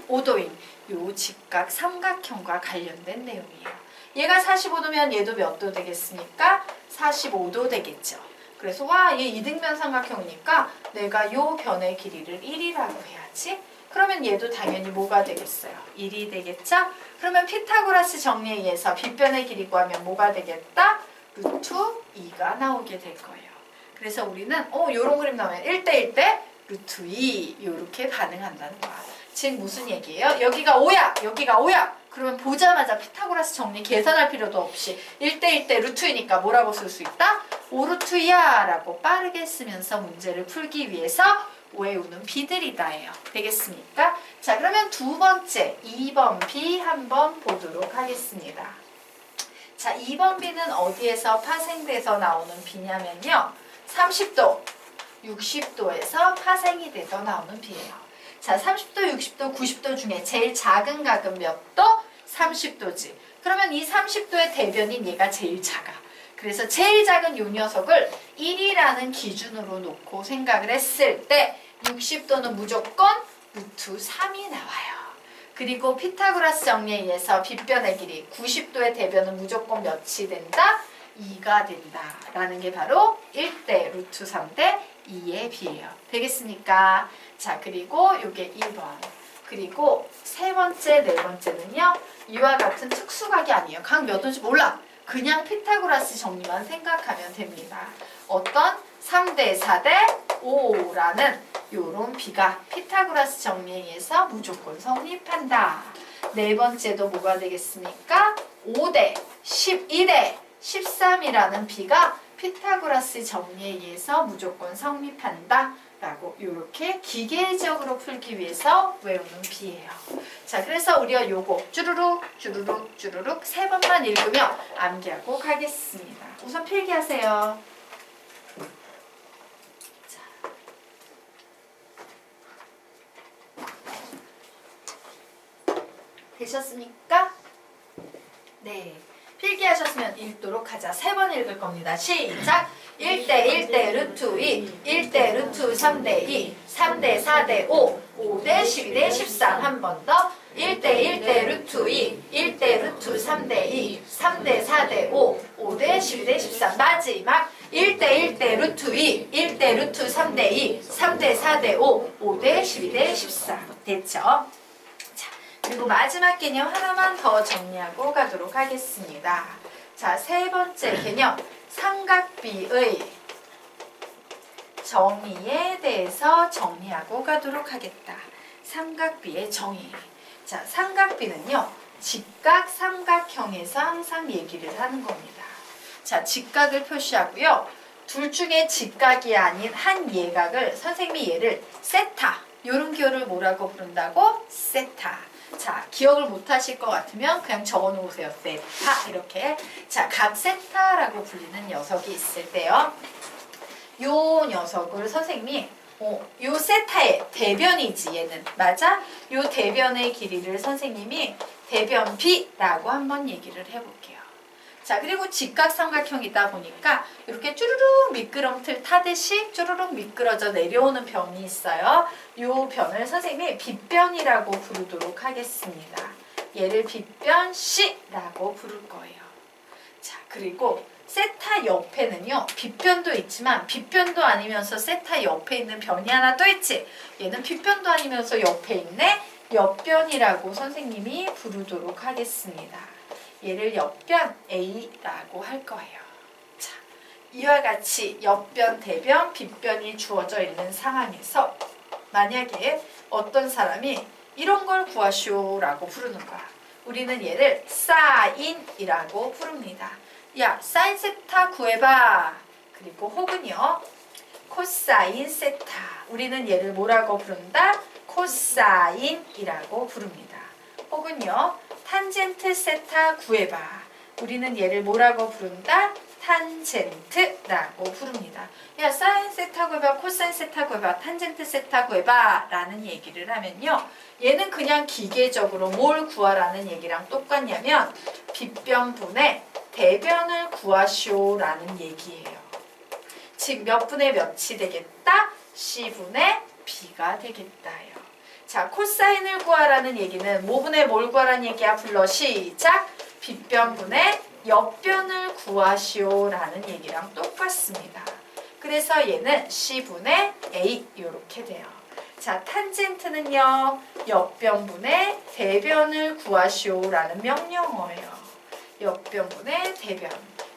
45도인 요 직각 삼각형과 관련된 내용이에요. 얘가 45도면 얘도 몇 도 되겠습니까? 45도 되겠죠. 그래서 와, 얘 이등변 삼각형이니까 내가 요 변의 길이를 1이라고 해야지. 그러면 얘도 당연히 뭐가 되겠어요? 1이 되겠죠? 그러면 피타고라스 정리에 의해서 빗변의 길이 구하면 뭐가 되겠다? 루트 2가 나오게 될 거예요. 그래서 우리는 요런 그림 나오면 1대1 대 루트 2 요렇게 반응한다는 거야. 즉 무슨 얘기예요? 여기가 5야! 여기가 5야! 그러면 보자마자 피타고라스 정리 계산할 필요도 없이 1대1 대 루트 2니까 뭐라고 쓸 수 있다? 5루트 2야! 라고 빠르게 쓰면서 문제를 풀기 위해서 외우는 비들이다예요. 되겠습니까? 자, 그러면 두 번째 2번 B 한번 보도록 하겠습니다. 자, 2번 B는 어디에서 파생돼서 나오는 B냐면요. 30도, 60도에서 파생이 돼서 나오는 B예요. 자, 30도, 60도, 90도 중에 제일 작은 각은 몇 도? 30도지. 그러면 이 30도의 대변인 얘가 제일 작아. 그래서 제일 작은 요 녀석을 1이라는 기준으로 놓고 생각을 했을 때 60도는 무조건 루트 3이 나와요. 그리고 피타고라스 정리에 의해서 빗변의 길이 90도의 대변은 무조건 몇이 된다? 2가 된다. 라는 게 바로 1대 루트 3대 2의 B예요. 되겠습니까? 자, 그리고 요게 2번. 그리고 세 번째, 네 번째는요. 이와 같은 특수각이 아니에요. 각 몇 도인지 몰라. 그냥 피타고라스 정리만 생각하면 됩니다. 어떤 3대 4대 5라는 요런 B가 피타고라스 정리에 의해서 무조건 성립한다. 네 번째도 뭐가 되겠습니까? 5대 12대 13이라는 B가 피타고라스 정리에 의해서 무조건 성립한다. 라고 이렇게 기계적으로 풀기 위해서 외우는 B예요. 자, 그래서 우리가 요거 쭈루룩 쭈루룩 쭈루룩 세 번만 읽으며 암기하고 가겠습니다. 우선 필기하세요. 자. 되셨습니까? 네. 필기하셨으면 읽도록 하자. 세 번 읽을 겁니다. 시작! 1대 1대 루트 2, 1대 루트 3대 2, 3대 4대 5, 5대 12대 13. 한 번 더. 1대 1대 루트 2, 1대 루트 3대 2, 3대 4대 5, 5대 12대 13. 마지막 1대 1대 루트 2, 1대 루트 3대 2, 3대 4대 5, 5대 12대 14. 됐죠? 자, 그리고 마지막 개념 하나만 더 정리하고 가도록 하겠습니다. 자, 세 번째 개념. 삼각비의 정의에 대해서 정리하고 가도록 하겠다. 삼각비의 정의. 자, 삼각비는요. 직각 삼각형에서 항상 얘기를 하는 겁니다. 자, 직각을 표시하고요. 둘 중에 직각이 아닌 한 예각을 선생님이 얘를 세타. 요런 기호를 뭐라고 부른다고? 세타. 자, 기억을 못 하실 것 같으면 그냥 적어 놓으세요. 세타 이렇게. 자, 각 세타라고 불리는 녀석이 있을 때요. 요 녀석을 선생님이 요 세타의 대변이지 얘는. 맞아? 요 대변의 길이를 선생님이 대변 B라고 한번 얘기를 해볼게요. 자, 그리고 직각삼각형이다 보니까 이렇게 쭈루룩 미끄럼틀 타듯이 쭈루룩 미끄러져 내려오는 변이 있어요. 이 변을 선생님이 빗변이라고 부르도록 하겠습니다. 얘를 빗변 C라고 부를 거예요. 자, 그리고 세타 옆에는요. 빗변도 있지만 빗변도 아니면서 세타 옆에 있는 변이 하나 또 있지. 얘는 빗변도 아니면서 옆에 있네. 옆변이라고 선생님이 부르도록 하겠습니다. 얘를 옆변 A라고 할 거예요. 자, 이와 같이 옆변, 대변, 빗변이 주어져 있는 상황에서 만약에 어떤 사람이 이런 걸 구하시오라고 부르는 거야. 우리는 얘를 사인이라고 부릅니다. 야, 사인 세타 구해봐. 그리고 혹은요, 코사인 세타. 우리는 얘를 뭐라고 부른다? 코사인이라고 부릅니다. 혹은요, 탄젠트 세타 구해봐. 우리는 얘를 뭐라고 부른다? 탄젠트라고 부릅니다. 야, 사인 세타 구해봐, 코사인 세타 구해봐, 탄젠트 세타 구해봐 라는 얘기를 하면요. 얘는 그냥 기계적으로 뭘 구하라는 얘기랑 똑같냐면 빗변분의 대변을 구하시오 라는 얘기예요. 즉 몇 분의 몇이 되겠다? C분의 B가 되겠다요. 자, 코사인을 구하라는 얘기는 뭐분의 뭘 구하라는 얘기야? 불러 시작! 빗변분의 옆변을 구하시오라는 얘기랑 똑같습니다. 그래서 얘는 C분의 A 이렇게 돼요. 자, 탄젠트는요. 옆변분의 대변을 구하시오라는 명령어예요. 옆변분의 대변.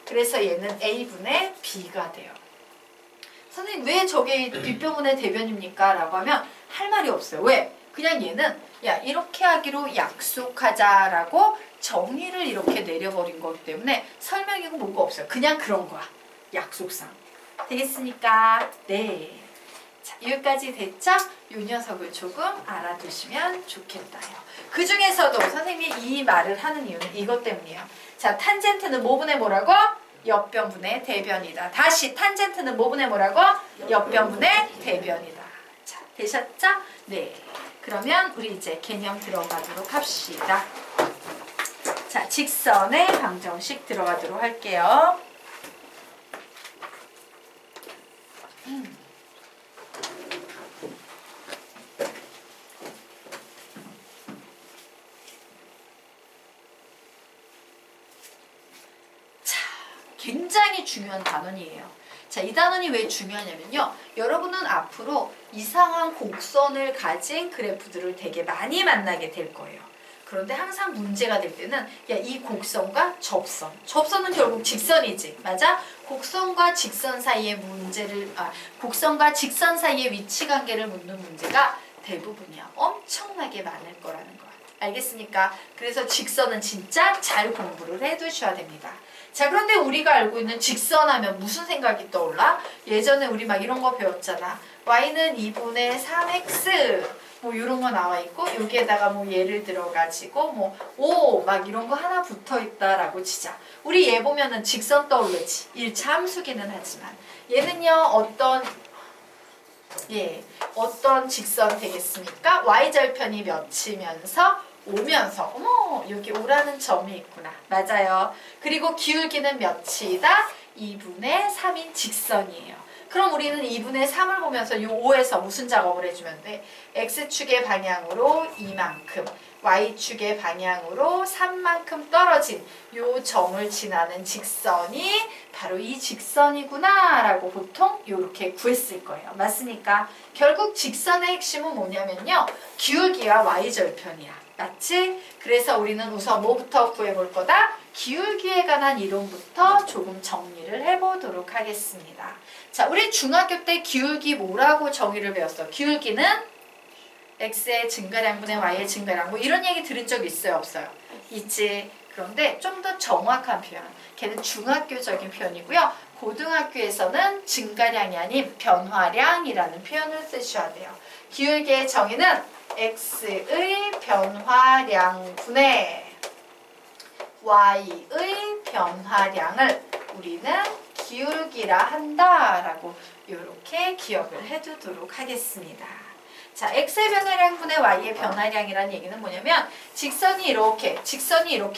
그래서 얘는 A분의 B가 돼요. 선생님 왜 저게 빗변분의 대변입니까? 라고 하면 할 말이 없어요. 왜? 그냥 얘는 야 이렇게 하기로 약속하자라고 정의를 이렇게 내려버린 거기 때문에 설명이고 뭐가 없어요. 그냥 그런 거야. 약속상. 되겠습니까? 네. 자, 여기까지 됐죠? 이 녀석을 조금 알아두시면 좋겠다요. 그 중에서도 선생님이 이 말을 하는 이유는 이것 때문이에요. 자, 탄젠트는 뭐분의 뭐라고? 옆변분의 대변이다. 다시 탄젠트는 뭐분의 뭐라고? 옆변분의 대변이다. 자, 되셨죠? 네. 그러면 우리 이제 개념 들어가도록 합시다. 자, 직선의 방정식 들어가도록 할게요. 굉장히 중요한 단원이에요. 자, 이 단원이 왜 중요하냐면요. 여러분은 앞으로 이상한 곡선을 가진 그래프들을 되게 많이 만나게 될 거예요. 그런데 항상 문제가 될 때는 야, 이 곡선과 접선. 접선은 결국 직선이지. 맞아? 곡선과 직선 사이의 곡선과 직선 사이의 위치 관계를 묻는 문제가 대부분이야. 엄청나게 많을 거라는 거야. 알겠습니까? 그래서 직선은 진짜 잘 공부를 해두셔야 됩니다. 자, 그런데 우리가 알고 있는 직선 하면 무슨 생각이 떠올라? 예전에 우리 막 이런 거 배웠잖아. y는 2분의 3x 뭐 이런 거 나와 있고 여기에다가 뭐 예를 들어 가지고 뭐 5 막 이런 거 하나 붙어 있다라고 치자. 우리 얘 보면은 직선 떠오르지. 1차 함수기는 하지만 얘는요 어떤 직선 되겠습니까? y절편이 몇이면서 오면서 어머 여기 오라는 점이 있구나. 맞아요. 그리고 기울기는 몇이다? 2분의 3인 직선이에요. 그럼 우리는 2분의 3을 보면서 이 5에서 무슨 작업을 해주면 돼? x축의 방향으로 이만큼 y축의 방향으로 3만큼 떨어진 이 점을 지나는 직선이 바로 이 직선이구나 라고 보통 이렇게 구했을 거예요. 맞습니까? 결국 직선의 핵심은 뭐냐면요. 기울기와 y절편이야. 맞지? 그래서 우리는 우선 뭐부터 구해볼 거다? 기울기에 관한 이론부터 조금 정리를 해보도록 하겠습니다. 자, 우리 중학교 때 기울기 뭐라고 정의를 배웠어? 기울기는 x의 증가량분의 y의 증가량 뭐 이런 얘기 들은 적 있어요? 없어요? 있지. 그런데 좀 더 정확한 표현. 걔는 중학교적인 표현이고요. 고등학교에서는 증가량이 아닌 변화량이라는 표현을 쓰셔야 돼요. 기울기의 정의는 x의 변화량분의 y의 변화량을 우리는 기울기라 한다라고 이렇게 기억을 해두도록 하겠습니다. 자, x의 변화량분의 y의 변화량이라는 얘기는 뭐냐면 직선이 이렇게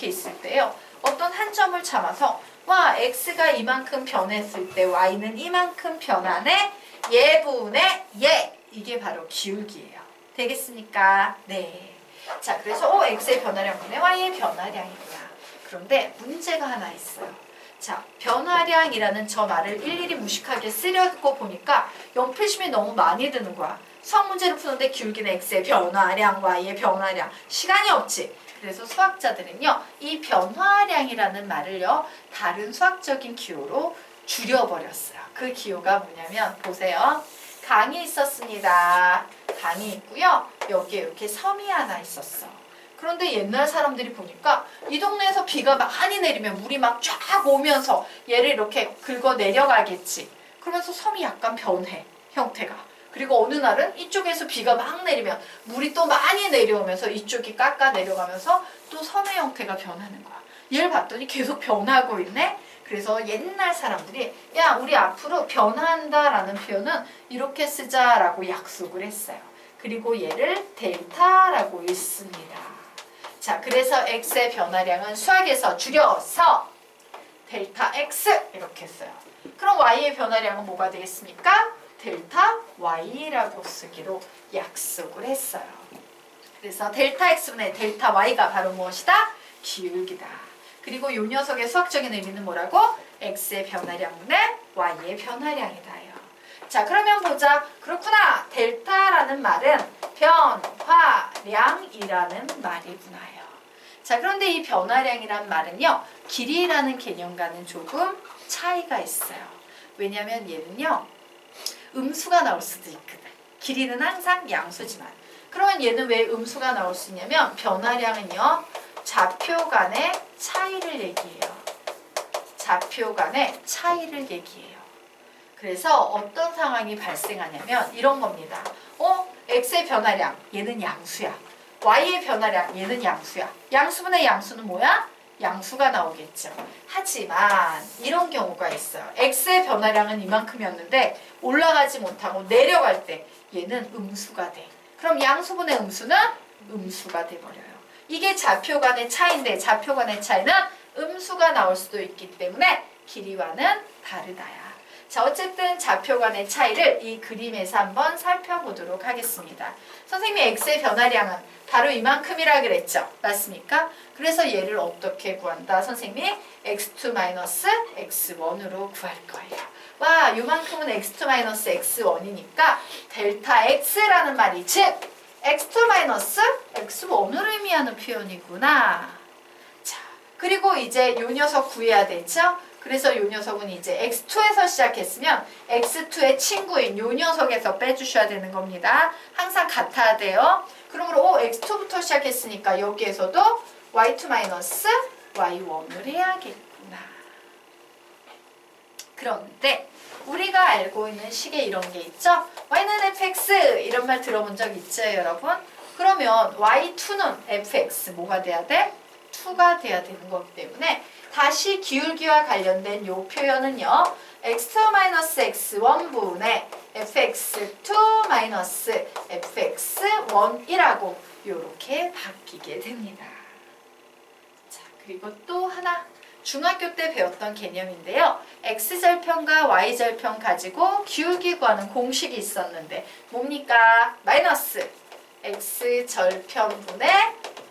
있을 때요. 어떤 한 점을 잡아서 와 x가 이만큼 변했을 때 y는 이만큼 변하네. 얘분의 얘 이게 바로 기울기예요. 되겠습니까? 네. 자, 그래서 x의 변화량분의 y의 변화량이구나. 그런데 문제가 하나 있어요. 자, 변화량이라는 저 말을 일일이 무식하게 쓰려고 보니까 연필심이 너무 많이 드는 거야. 수학 문제를 푸는데 기울기는 x의 변화량, y의 변화량. 시간이 없지. 그래서 수학자들은요. 이 변화량이라는 말을요. 다른 수학적인 기호로 줄여버렸어요. 그 기호가 뭐냐면 보세요. 강이 있었습니다. 강이 있고요. 여기에 이렇게 섬이 하나 있었어. 그런데 옛날 사람들이 보니까 이 동네에서 비가 많이 내리면 물이 막 쫙 오면서 얘를 이렇게 긁어 내려가겠지. 그러면서 섬이 약간 변해, 형태가. 그리고 어느 날은 이쪽에서 비가 막 내리면 물이 또 많이 내려오면서 이쪽이 깎아 내려가면서 또 섬의 형태가 변하는 거야. 얘를 봤더니 계속 변하고 있네. 그래서 옛날 사람들이 야 우리 앞으로 변한다라는 표현은 이렇게 쓰자라고 약속을 했어요. 그리고 얘를 델타라고 읽습니다. 자, 그래서 x의 변화량은 수학에서 줄여서 델타 x 이렇게 써요. 그럼 y의 변화량은 뭐가 되겠습니까? 델타 y라고 쓰기로 약속을 했어요. 그래서 델타 x분의 델타 y가 바로 무엇이다? 기울기다. 그리고 이 녀석의 수학적인 의미는 뭐라고? x의 변화량분의 y의 변화량이다요. 자, 그러면 보자. 그렇구나. 델타라는 말은 변화량이라는 말이구나요. 자, 그런데 이 변화량이란 말은요, 길이라는 개념과는 조금 차이가 있어요. 왜냐하면 얘는요, 음수가 나올 수도 있거든. 길이는 항상 양수지만. 그러면 얘는 왜 음수가 나올 수 있냐면 변화량은요, 좌표 간의 차이를 얘기해요. 좌표 간의 차이를 얘기해요. 그래서 어떤 상황이 발생하냐면 이런 겁니다. x의 변화량, 얘는 양수야. y의 변화량, 얘는 양수야. 양수분의 양수는 뭐야? 양수가 나오겠죠. 하지만 이런 경우가 있어요. x의 변화량은 이만큼이었는데 올라가지 못하고 내려갈 때 얘는 음수가 돼. 그럼 양수분의 음수는 음수가 돼버려요. 이게 좌표 간의 차이인데 좌표 간의 차이는 음수가 나올 수도 있기 때문에 길이와는 다르다야. 자, 어쨌든 좌표 간의 차이를 이 그림에서 한번 살펴보도록 하겠습니다. 선생님이 x의 변화량은 바로 이만큼이라 그랬죠? 맞습니까? 그래서 얘를 어떻게 구한다? 선생님이 x2-x1으로 구할 거예요. 와, 요만큼은 x2-x1이니까 델타 x라는 말이 즉 x2-x1을 의미하는 표현이구나. 자, 그리고 이제 요 녀석 구해야 되죠? 그래서 요 녀석은 이제 x2에서 시작했으면 x2의 친구인 요 녀석에서 빼주셔야 되는 겁니다. 항상 같아야 돼요. 그러므로 x2부터 시작했으니까 여기에서도 y2-y1을 해야겠구나. 그런데 우리가 알고 있는 식에 이런 게 있죠? y는 fx 이런 말 들어본 적 있죠, 여러분? 그러면 y2는 fx 뭐가 돼야 돼? 2가 돼야 되는 거기 때문에 다시 기울기와 관련된 요 표현은요. x2-x1분의 fx2-fx1이라고 요렇게 바뀌게 됩니다. 자, 그리고 또 하나 중학교 때 배웠던 개념인데요. x절편과 y절편 가지고 기울기 구하는 공식이 있었는데 뭡니까? 마이너스 x절편분의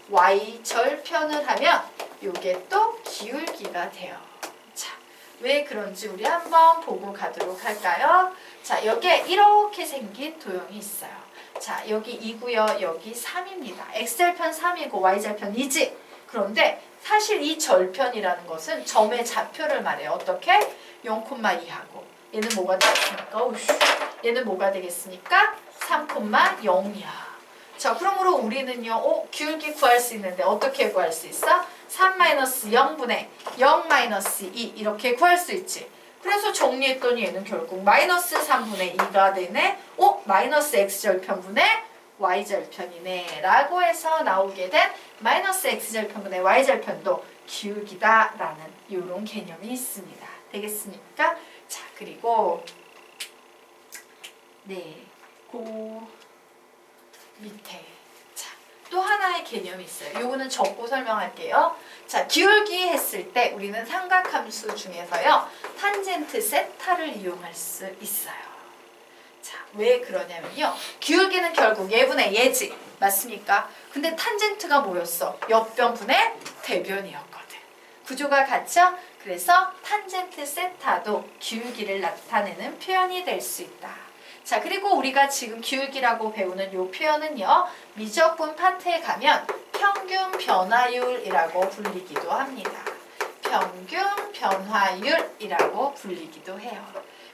y절편을 하면 요게 또 기울기가 돼요. 자, 왜 그런지 우리 한번 보고 가도록 할까요? 자, 여기에 이렇게 생긴 도형이 있어요. 자, 여기 2고요. 여기 3입니다. x절편 3이고 y절편 2지. 그런데 사실 이 절편이라는 것은 점의 좌표를 말해요. 어떻게? 0,2하고 얘는 뭐가 되겠습니까? 얘는 뭐가 되겠습니까? 3,0이야. 자, 그러므로 우리는요, 기울기 구할 수 있는데 어떻게 구할 수 있어? 3-0분의 0-2 이렇게 구할 수 있지. 그래서 정리했더니 얘는 결국 -3분의 2가 되네. 마이너스 x절편분의 y절편이네 라고 해서 나오게 된 -x절편분의 y절편도 기울기다라는 이런 개념이 있습니다. 되겠습니까? 자, 그리고 네, 밑에 자, 또 하나의 개념이 있어요. 요거는 적고 설명할게요. 자, 기울기 했을 때 우리는 삼각함수 중에서요. 탄젠트 세타를 이용할 수 있어요. 자, 왜 그러냐면요. 기울기는 결국 얘분의 얘지. 맞습니까? 근데 탄젠트가 뭐였어? 옆변분의 대변이었거든. 구조가 같죠? 그래서 탄젠트 세타도 기울기를 나타내는 표현이 될 수 있다. 자, 그리고 우리가 지금 기울기라고 배우는 이 표현은요. 미적분 파트에 가면 평균 변화율이라고 불리기도 합니다. 평균 변화율이라고 불리기도 해요.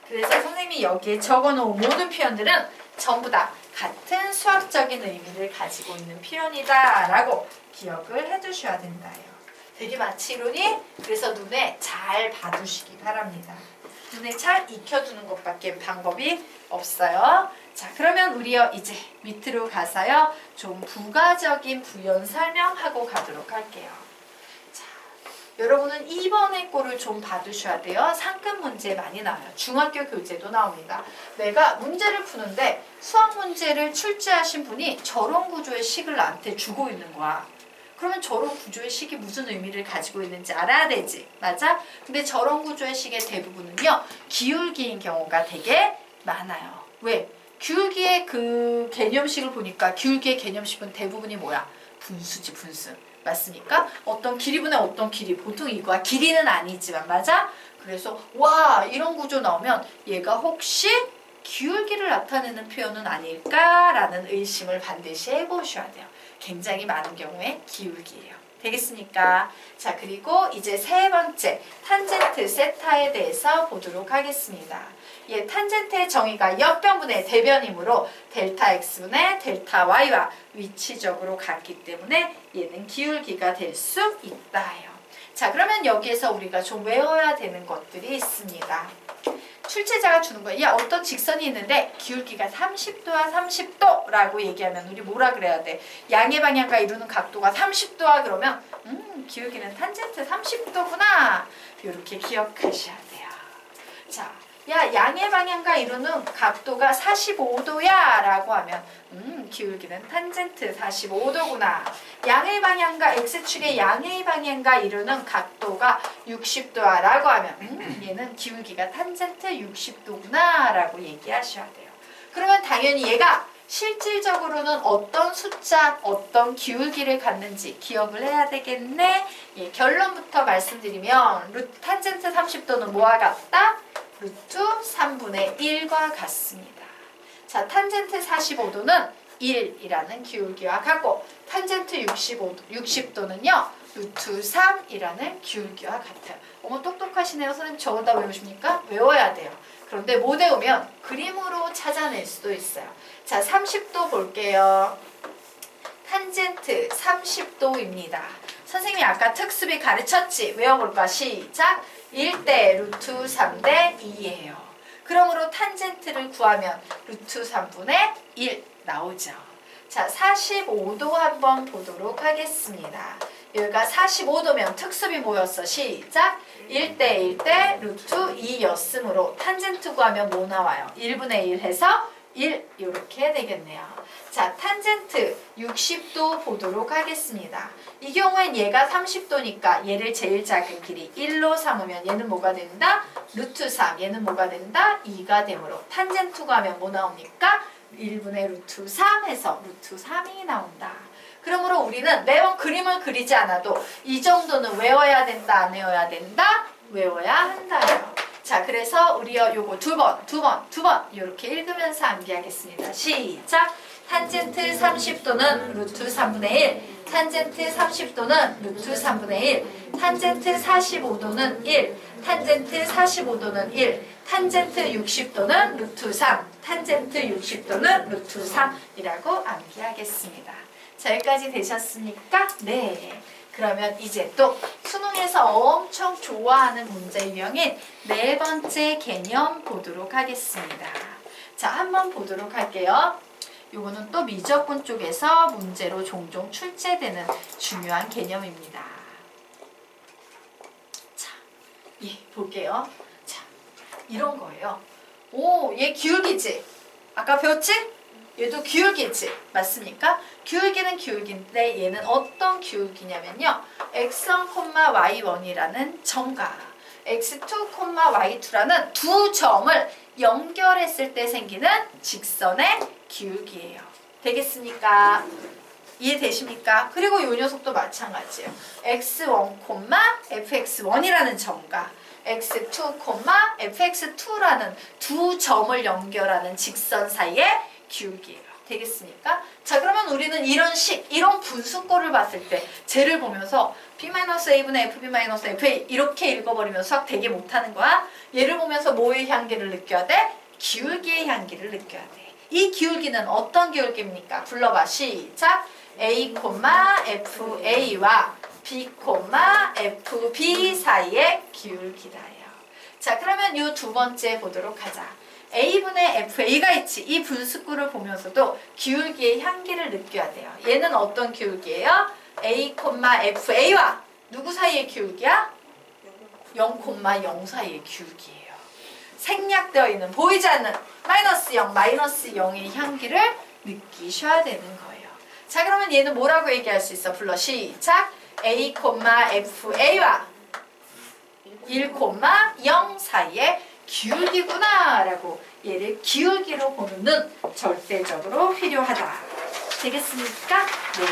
그래서 선생님이 여기에 적어놓은 모든 표현들은 전부 다 같은 수학적인 의미를 가지고 있는 표현이다 라고 기억을 해두셔야 된다요. 되게 마치로니 그래서 눈에 잘 봐두시기 바랍니다. 눈에 잘 익혀두는 것밖에 방법이 없어요. 자, 그러면 우리요 이제 밑으로 가서요 좀 부가적인 부연 설명하고 가도록 할게요. 자, 여러분은 2번의 꼴을 좀 봐두셔야 돼요. 상급 문제 많이 나와요. 중학교 교재도 나옵니다. 내가 문제를 푸는데 수학 문제를 출제하신 분이 저런 구조의 식을 나한테 주고 있는 거야. 그러면 저런 구조의 식이 무슨 의미를 가지고 있는지 알아야 되지. 맞아? 근데 저런 구조의 식의 대부분은요. 기울기인 경우가 되게 많아요. 왜? 기울기의 그 개념식을 보니까 기울기의 개념식은 대부분이 뭐야? 분수지, 분수. 맞습니까? 어떤 길이분의 어떤 길이. 보통 이거야. 길이는 아니지만, 맞아? 그래서 와, 이런 구조 나오면 얘가 혹시 기울기를 나타내는 표현은 아닐까라는 의심을 반드시 해보셔야 돼요. 굉장히 많은 경우에 기울기예요. 되겠습니까? 자, 그리고 이제 세 번째 탄젠트 세타에 대해서 보도록 하겠습니다. 예, 탄젠트의 정의가 옆변분의 대변이므로 델타 x분의 델타 y와 위치적으로 같기 때문에 얘는 기울기가 될 수 있다요. 자, 그러면 여기에서 우리가 좀 외워야 되는 것들이 있습니다. 출제자가 주는 거예요. 야, 어떤 직선이 있는데 기울기가 30도와 30도라고 얘기하면 우리 뭐라 그래야 돼? 양의 방향과 이루는 각도가 30도야 그러면 기울기는 탄젠트 30도구나. 이렇게 기억하셔야 돼요. 자, 야, 양의 방향과 이루는 각도가 45도야 라고 하면 기울기는 탄젠트 45도구나. 양의 방향과 x축의 양의 방향과 이루는 각도가 60도야 라고 하면 얘는 기울기가 탄젠트 60도구나 라고 얘기하셔야 돼요. 그러면 당연히 얘가 실질적으로는 어떤 숫자, 어떤 기울기를 갖는지 기억을 해야 되겠네. 예, 결론부터 말씀드리면 루트 탄젠트 30도는 뭐와 같다? 루트 3분의 1과 같습니다. 자, 탄젠트 45도는 1이라는 기울기와 같고 탄젠트 60도는요. 루트 3이라는 기울기와 같아요. 어머 똑똑하시네요. 선생님 저거 다 외우십니까? 외워야 돼요. 그런데 못 외우면 그림으로 찾아낼 수도 있어요. 자, 30도 볼게요. 탄젠트 30도입니다. 선생님이 아까 특수비 가르쳤지? 외워볼까? 시작! 1대 루트 3대 2예요. 그러므로 탄젠트를 구하면 루트 3분의 1 나오죠. 자, 45도 한번 보도록 하겠습니다. 여기가 45도면 특수비 뭐였어? 시작! 1대 1대 루트 2였으므로 탄젠트 구하면 뭐 나와요? 1분의 1 해서 1 이렇게 되겠네요. 자, 탄젠트 60도 보도록 하겠습니다. 이 경우엔 얘가 30도니까 얘를 제일 작은 길이 1로 삼으면 얘는 뭐가 된다? 루트 3. 얘는 뭐가 된다? 2가 되므로 탄젠트 구하면 뭐 나옵니까? 1분의 루트 3 해서 루트 3이 나온다. 그러므로 우리는 매번 그림을 그리지 않아도 이 정도는 외워야 된다, 안 외워야 된다? 외워야 한다요. 자, 그래서 우리 요거 두 번 이렇게 읽으면서 암기하겠습니다. 시작! 탄젠트 30도는 루트 3분의 1, 탄젠트 30도는 루트 3분의 1, 탄젠트 45도는 1, 탄젠트 45도는 1, 탄젠트 60도는 루트 3, 탄젠트 60도는 루트 3이라고 암기하겠습니다. 자, 여기까지 되셨습니까? 네. 그러면 이제 또 수능에서 엄청 좋아하는 문제 유형인 네 번째 개념 보도록 하겠습니다. 자, 한번 보도록 할게요. 요거는 또 미적분 쪽에서 문제로 종종 출제되는 중요한 개념입니다. 자, 예, 볼게요. 자, 이런 거예요. 오, 얘 기울기지? 아까 배웠지? 얘도 기울기지? 맞습니까? 기울기는 기울기인데 얘는 어떤 기울기냐면요. x1, y1이라는 점과 x2, y2라는 두 점을 연결했을 때 생기는 직선의 기울기예요. 되겠습니까? 이해되십니까? 그리고 이 녀석도 마찬가지예요. x1, fx1이라는 점과 x2, fx2라는 두 점을 연결하는 직선 사이의 기울기예요. 되겠습니까? 자, 그러면 우리는 이런 분수꼴을 봤을 때 쟤를 보면서 b-a분의 fb-fa 이렇게 읽어버리면 수학 되게 못하는 거야. 얘를 보면서 뭐의 향기를 느껴야 돼? 기울기의 향기를 느껴야 돼. 이 기울기는 어떤 기울기입니까? 불러봐. 시작! a, fa와 b, fb 사이의 기울기다요. 자, 그러면 이 두 번째 보도록 하자. a분의 fa가 있지. 이 분수꼴을 보면서도 기울기의 향기를 느껴야 돼요. 얘는 어떤 기울기예요? a, fa와 누구 사이의 기울기야? 0,0 사이의 기울기예요. 생략되어 있는 보이지 않는 마이너스 0, 마이너스 0의 향기를 느끼셔야 되는 거예요. 자, 그러면 얘는 뭐라고 얘기할 수 있어? 불러. 시작! a, fa와 1,0 사이의 기울기구나 라고 얘를 기울기로 보는 눈 절대적으로 필요하다. 되겠습니까? 네.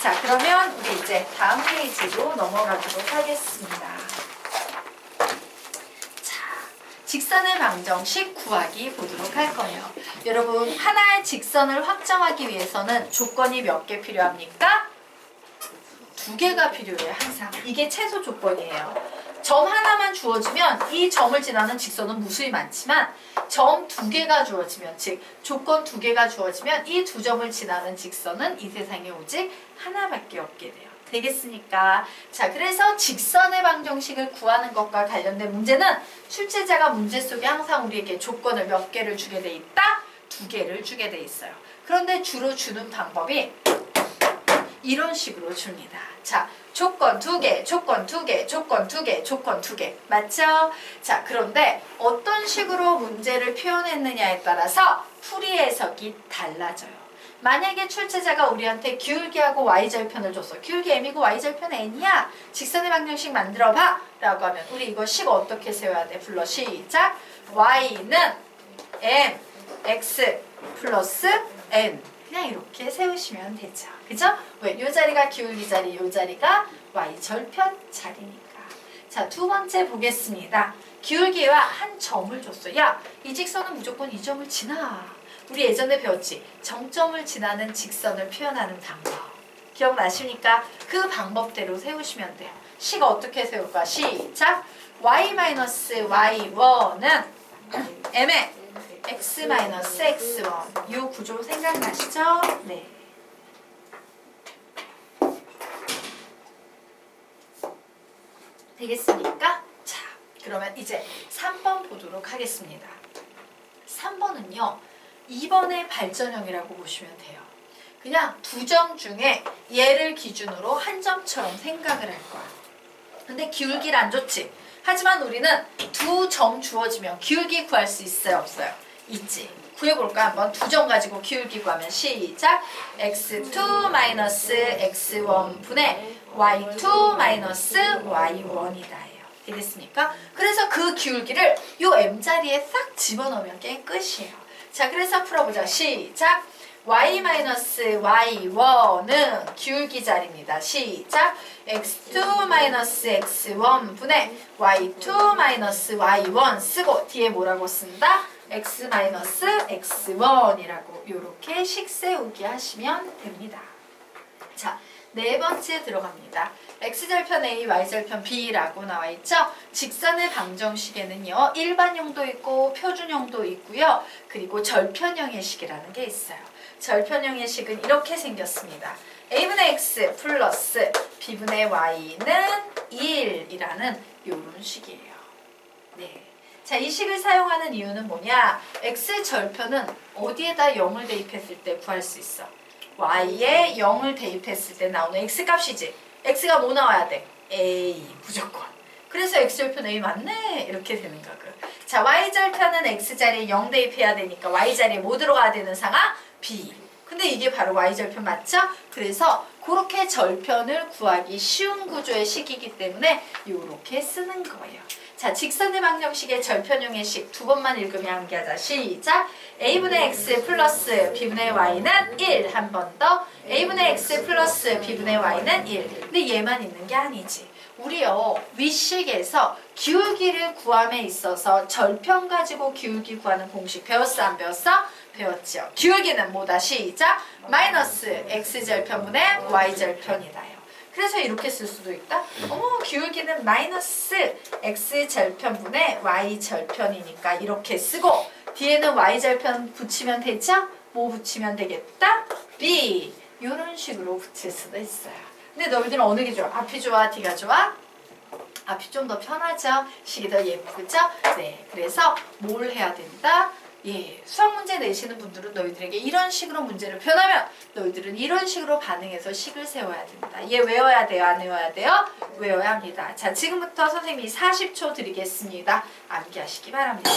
자, 그러면 우리 이제 다음 페이지로 넘어가도록 하겠습니다. 자, 직선의 방정식 구하기 보도록 할 거예요. 여러분, 하나의 직선을 확정하기 위해서는 조건이 몇 개 필요합니까? 2개가 필요해요, 항상. 이게 최소 조건이에요. 점 하나만 주어지면 이 점을 지나는 직선은 무수히 많지만 점 2개가 주어지면, 즉 조건 2개가 주어지면 이 2점을 지나는 직선은 이 세상에 오직 하나밖에 없게 돼요. 되겠습니까? 자, 그래서 직선의 방정식을 구하는 것과 관련된 문제는 출제자가 문제 속에 항상 우리에게 조건을 몇 개를 주게 돼 있다? 2개를 주게 돼 있어요. 그런데 주로 주는 방법이 이런 식으로 줍니다. 자, 조건 2개, 조건 2개, 조건 2개, 조건 2개. 맞죠? 자, 그런데 어떤 식으로 문제를 표현했느냐에 따라서 풀이 해석이 달라져요. 만약에 출제자가 우리한테 기울기하고 y절편을 줬어. 기울기 m이고 y절편 n이야. 직선의 방정식 만들어봐. 라고 하면 우리 이거 식 어떻게 세워야 돼? 불러. 시작. y는 m, x 플러스 n. 그냥 이렇게 세우시면 되죠. 그죠? 왜? 요 자리가 기울기 자리, 요 자리가 y절편 자리니까. 자, 2번째 보겠습니다. 기울기와 한 점을 줬어. 야, 이 직선은 무조건 이 점을 지나. 우리 예전에 배웠지? 정점을 지나는 직선을 표현하는 방법. 기억나십니까? 그 방법대로 세우시면 돼요. 식을 어떻게 세울까? 시작! y-y1은 m의 x-x1. 이 구조 생각나시죠? 네. 되겠습니까? 자, 그러면 이제 3번 보도록 하겠습니다. 3번은요. 2번의 발전형이라고 보시면 돼요. 그냥 2점 중에 얘를 기준으로 한 점처럼 생각을 할 거야. 근데 기울기를 안 줬지. 하지만 우리는 2점 주어지면 기울기 구할 수 있어요? 없어요? 있지. 구해볼까? 한번 2점 가지고 기울기 구하면 시작! x2-x1 분의 y2-y1이다. 되겠습니까? 그래서 그 기울기를 요 m자리에 싹 집어넣으면 게임 끝이에요. 자, 그래서 풀어보자. 시작! y-y1은 기울기 자리입니다. 시작! x2-x1 분의 y2-y1 쓰고 뒤에 뭐라고 쓴다? x-x1이라고 요렇게 식 세우기 하시면 됩니다. 자, 4번째 들어갑니다. x절편 A, y절편 B라고 나와 있죠? 직선의 방정식에는요. 일반형도 있고 표준형도 있고요. 그리고 절편형의 식이라는 게 있어요. 절편형의 식은 이렇게 생겼습니다. a분의 x 플러스 b분의 y는 1이라는 요런 식이에요. 네. 자, 이 식을 사용하는 이유는 뭐냐? x절편은 어디에다 0을 대입했을 때 구할 수 있어? y에 0을 대입했을 때 나오는 x값이지. x가 뭐 나와야 돼? a 무조건. 그래서 x절편 a 맞네 이렇게 되는 거고. 자, y절편은 x자리에 0 대입해야 되니까 y자리에 뭐 들어가야 되는 상하? b. 근데 이게 바로 y절편 맞죠? 그래서 그렇게 절편을 구하기 쉬운 구조의 식이기 때문에 이렇게 쓰는 거예요. 자, 직선의 방정식의 절편형의 식 2번만 읽으면 암기하자. 시작! a분의 x 플러스 b분의 y는 1. 한 번 더. a분의 x 플러스 b분의 y는 1. 근데 얘만 있는 게 아니지. 우리요, 윗식에서 기울기를 구함에 있어서 절편 가지고 기울기 구하는 공식 배웠어? 안 배웠어? 배웠죠. 기울기는 뭐다? 시작! 마이너스 x절편분의 y절편이다요. 그래서 이렇게 쓸 수도 있다. 어머, 기울기는 마이너스 x절편분의 y절편이니까 이렇게 쓰고 뒤에는 y절편 붙이면 되죠? 뭐 붙이면 되겠다? b. 이런 식으로 붙일 수도 있어요. 근데 너희들은 어느 게 좋아? 앞이 좋아? 뒤가 좋아? 앞이 좀 더 편하죠? 식이 더 예쁘죠? 네, 그래서 뭘 해야 된다? 예, 수학 문제 내시는 분들은 너희들에게 이런 식으로 문제를 표현하면 너희들은 이런 식으로 반응해서 식을 세워야 된다. 얘 외워야 돼요? 안 외워야 돼요? 외워야 합니다. 자, 지금부터 선생님이 40초 드리겠습니다. 암기하시기 바랍니다.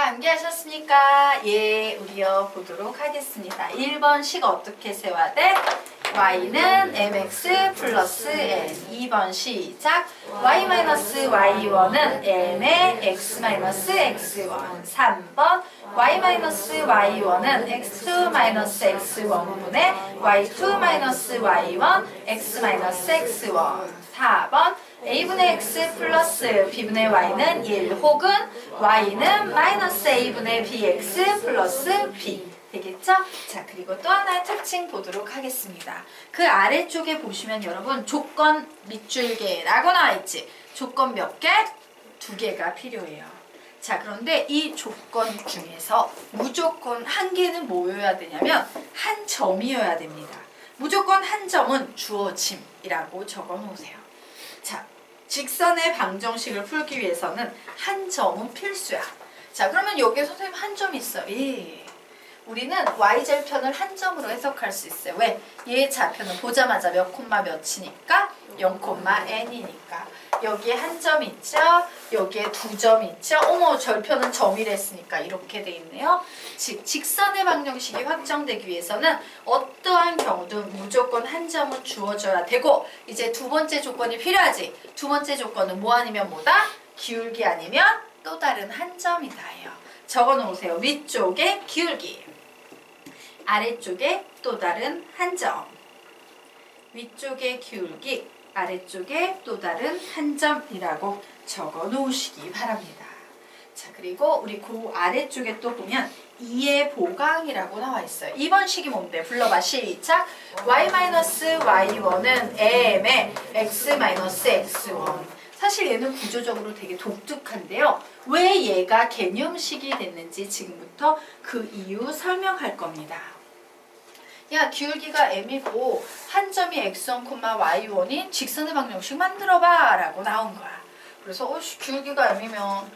암기하셨습니까? 예, 우리요 보도록 하겠습니다. 1번식 어떻게 세워야 돼? y는 mx 플러스 n. 2번 시작. y-y1은 n의 x x1. 3번 y-y1은 x2 x1분의 y2 y1 x x1. 4번 a분의 x 플러스 b분의 y는 1 혹은 y는 마이너스 a분의 bx 플러스 b 되겠죠? 자, 그리고 또 하나의 특징 보도록 하겠습니다. 그 아래쪽에 보시면 여러분 조건 밑줄개라고 나와 있지. 조건 몇 개? 2개가 필요해요. 자, 그런데 이 조건 중에서 무조건 한 개는 뭐여야 되냐면 한 점이어야 됩니다. 무조건 한 점은 주어짐이라고 적어 놓으세요. 자, 직선의 방정식을 풀기 위해서는 한 점은 필수야. 자, 그러면 여기에 선생님 한 점 있어요. 예. 우리는 y절편을 한 점으로 해석할 수 있어요. 왜? 얘 좌표는 보자마자 몇 콤마 몇이니까 0, n이니까. 여기에 한 점 있죠? 여기에 두 점 있죠? 어머, 절편은 점이랬으니까 이렇게 돼 있네요. 즉, 직선의 방정식이 확정되기 위해서는 어떠한 경우도 무조건 한 점은 주어져야 되고, 이제 두 번째 조건이 필요하지. 두 번째 조건은 뭐 아니면 뭐다? 기울기 아니면 또 다른 한 점이다예요. 적어 놓으세요. 위쪽에 기울기, 아래쪽에 또 다른 한 점. 위쪽에 기울기, 아래쪽에 또 다른 한 점이라고 적어 놓으시기 바랍니다. 자, 그리고 우리 그 아래쪽에 또 보면 2의 보강이라고 나와 있어요. 2번 식이 뭔데? 불러봐. 시작. y-y1은 m의 x x1. 사실 얘는 구조적으로 되게 독특한데요. 왜 얘가 개념식이 됐는지 지금부터 그 이유 설명할 겁니다. 야, 기울기가 m이고 한 점이 x1, y1인 직선의 방정식 만들어봐 라고 나온 거야. 그래서 기울기가 m이면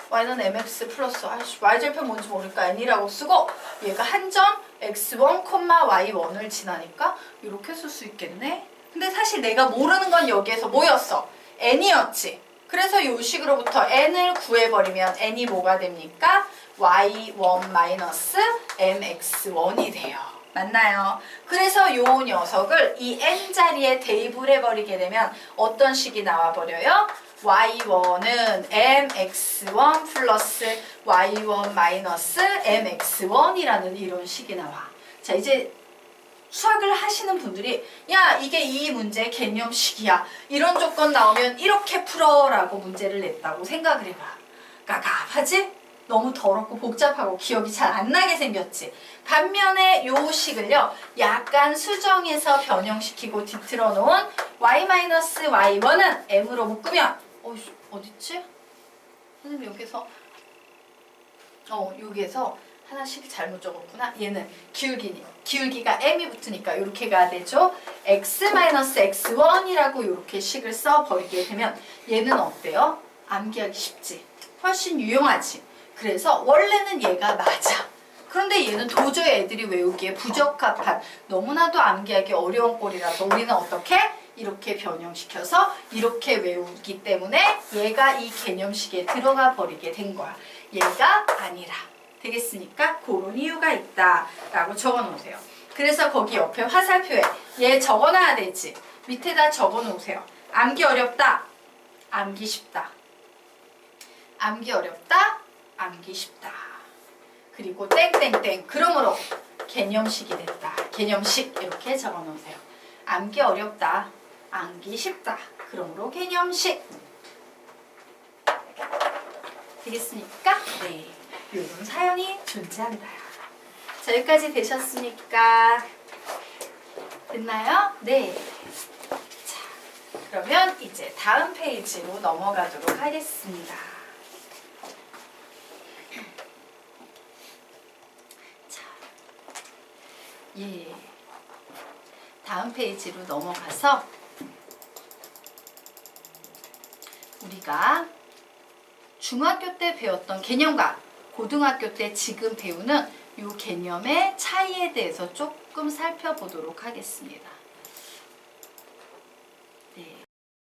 y는 mx 플러스 y절편 뭔지 모르니까 n이라고 쓰고, 얘가 한 점 x1, y1을 지나니까 이렇게 쓸 수 있겠네. 근데 사실 내가 모르는 건 여기에서 뭐였어? n이었지. 그래서 이 식으로부터 n을 구해버리면 n이 뭐가 됩니까? y1-mx1이 돼요. 맞나요? 그래서 이 녀석을 이 n자리에 대입을 해버리게 되면 어떤 식이 나와버려요? y1은 mx1 플러스 y1 마이너스 mx1이라는 이런 식이 나와. 자, 이제 수학을 하시는 분들이 야, 이게 이 문제의 개념식이야. 이런 조건 나오면 이렇게 풀어라고 문제를 냈다고 생각을 해봐. 깝깝하지? 너무 더럽고 복잡하고 기억이 잘 안 나게 생겼지. 반면에 요 식을요, 약간 수정해서 변형시키고 뒤틀어 놓은 y-y1은 m으로 묶으면 어딨지? 선생님 여기에서 하나씩 잘못 적었구나. 얘는 기울기가 m이 붙으니까 이렇게 가야 되죠. x-x1이라고 이렇게 식을 써버리게 되면 얘는 어때요? 암기하기 쉽지. 훨씬 유용하지. 그래서 원래는 얘가 맞아. 그런데 얘는 도저히 애들이 외우기에 부적합한, 너무나도 암기하기 어려운 꼴이라서 우리는 어떻게? 이렇게 변형시켜서 이렇게 외우기 때문에 얘가 이 개념식에 들어가 버리게 된 거야. 얘가 아니라. 되겠습니까? 그런 이유가 있다 라고 적어 놓으세요. 그래서 거기 옆에 화살표에 얘 적어 놔야 되지. 밑에다 적어 놓으세요. 암기 어렵다, 암기 쉽다. 암기 어렵다, 암기 쉽다. 그리고 땡땡땡, 그러므로 개념식이 됐다. 개념식 이렇게 적어 놓으세요. 암기 어렵다, 암기 쉽다. 그러므로 개념식. 되겠습니까? 네. 이런 사연이 존재한다. 자, 여기까지 되셨습니까? 됐나요? 네. 자, 그러면 이제 다음 페이지로 넘어가도록 하겠습니다. 자, 예. 다음 페이지로 넘어가서 우리가 중학교 때 배웠던 개념과 고등학교 때 지금 배우는 이 개념의 차이에 대해서 조금 살펴보도록 하겠습니다. 네.